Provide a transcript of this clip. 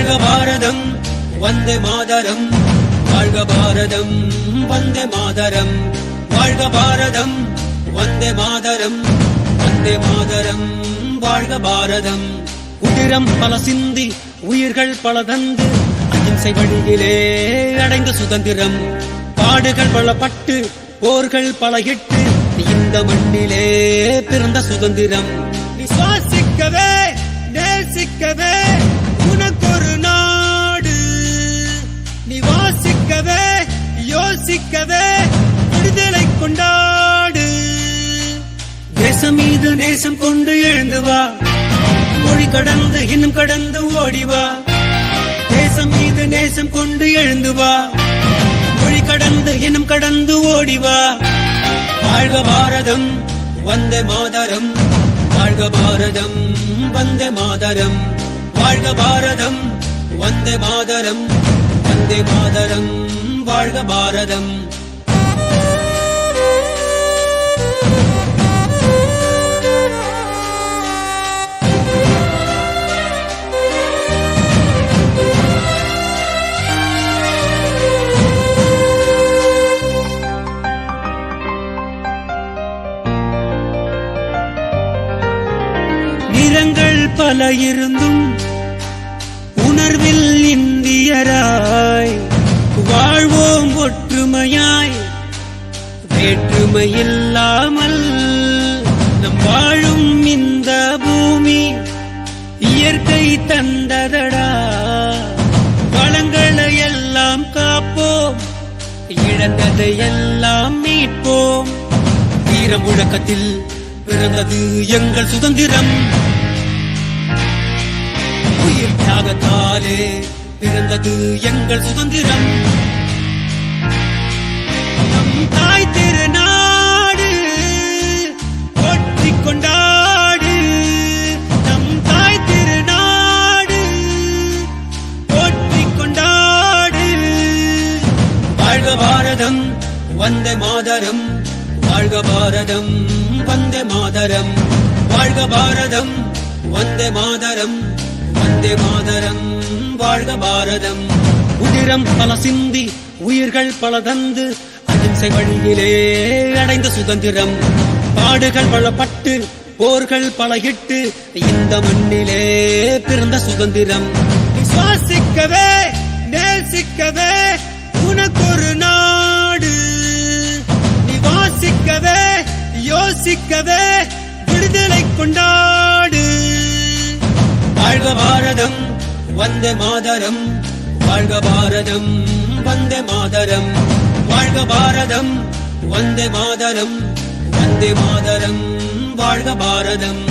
வாழ்க பாரதம் வந்தே மாதரம், வாழ்க பாரதம் வந்தே மாதரம், வாழ்க பாரதம் வந்தே மாதரம், வந்தே மாதரம், வாழ்க பாரதம். உதிரம் பல சிந்தி உயிர்கள் பல தந்து அகிம்சை வழியிலே அடைந்த சுதந்திரம், பாடுகள் பலப்பட்டு போர்கள் பல இட்டு இந்த மண்ணிலே பிறந்த சுதந்திரம். விசுவாசிக்கவே நேசிக்கவே உனக்கொரு நாடு, நீ வாசிக்கவே யோசிக்கவே விடுதலை கொண்டாடு. தேசம் மீது நேசம் கொண்டு எழுந்து வா, மொழி கடந்து இன்னும் கடந்து ஓடிவா. தேசம் மீது நேசம் கொண்டு எழுந்து வா, மொழி கடந்து இன்னும் கடந்து ஓடிவா. வாழ்க பாரதம் வந்தே மாதரம், வாழ்க பாரதம் வந்தே மாதரம், வாழ்க பாரதம் வந்தே மாதரம், வந்தே மாதரம், வாழ்க பாரதம். நிறங்கள் பல இருந்தும் உணர்வில் இந்தியராய் வாழ்வோம் ஒற்றுமையாய், வேற்றுமை இல்லாமல் நம் வாழும் இந்த பூமி இயற்கை தந்ததடா. வளங்களை எல்லாம் காப்போம், இழந்ததை எல்லாம் மீட்போம். வீர முழக்கத்தில் பிறந்தது எங்கள் சுதந்திரம், உயிர் தியாகத்தாலே பிறந்தது எங்கள் சுதந்திரம். நம் தாய் திருநாடு போற்றி கொண்டாடு, நம் தாய் திருநாடு போற்றி கொண்டாடு. வாழ்க பாரதம் வந்தே மாதரம், வாழ்க பாரதம் வந்தே மாதரம், வாழ்க பாரதம் வந்தே மாதரம், வந்தே மாதரம், வாழ்க பாரதம். உதிரம் பல சிந்தி உயிர்கள் பல தந்து அகிம்சை வழியிலே அடைந்த சுதந்திரம், பாடுகள் பலப்பட்டு போர்கள் பல இட்டு இந்த மண்ணிலே பிறந்த சுதந்திரம். விசுவாசிக்கவே நேசிக்கவே உனக்கொரு நாடு, நீ வாசிக்கவே யோசிக்கவே விடுதலை கொண்டாடு. வாழ்க பாரதம் வந்தே மாதரம், வாழ்க பாரதம் வந்தே மாதரம், வாழ்க பாரதம் வந்தே மாதரம், வந்தே மாதரம், வாழ்க பாரதம்.